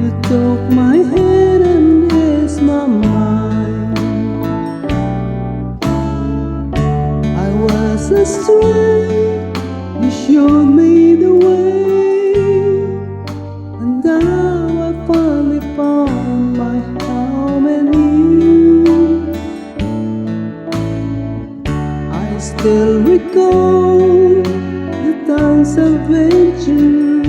You took my hand and eased my mind. I was astray, you showed me the way, and now I finally found my home in you. I still recall the times of adventure,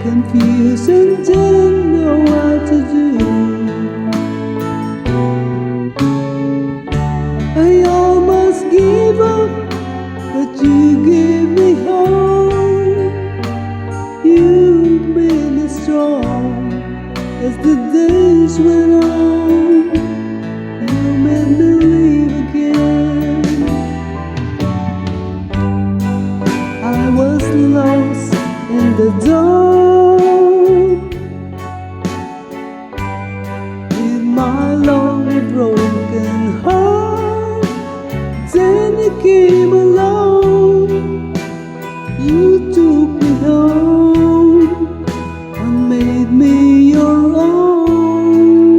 confused and didn't know what to do. I almost gave up, but you gave me hope. You made me strong as the days went on. You made me live again. I was lost in the dark with my lonely broken heart. Then you came along, you took me home and made me your own.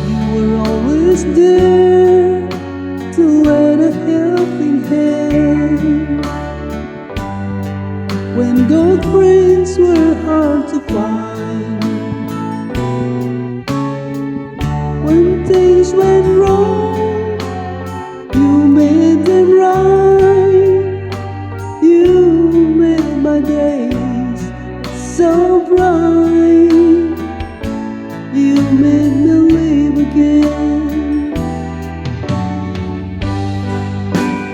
You were always there to lend a helping hand when good friends were hard to find. When things went wrong, you made them right. You made my days so bright. You made me live again.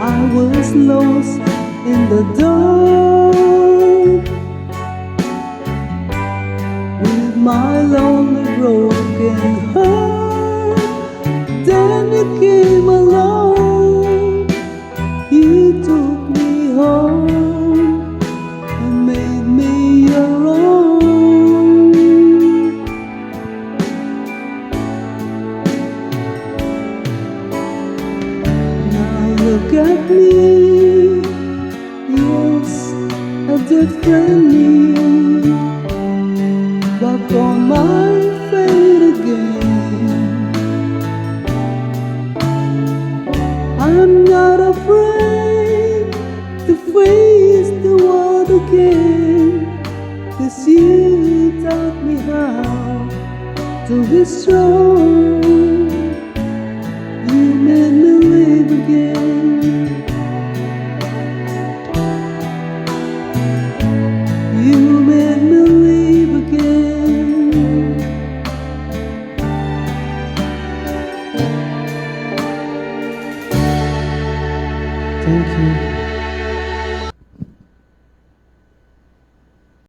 I was lost in the dark with my lonely broken heart. Then you came along, you took me home and made me your own. Now look at me, yes, a different me, back on my feet again. I'm not afraid to face the world again, 'cause you taught me how to be strong.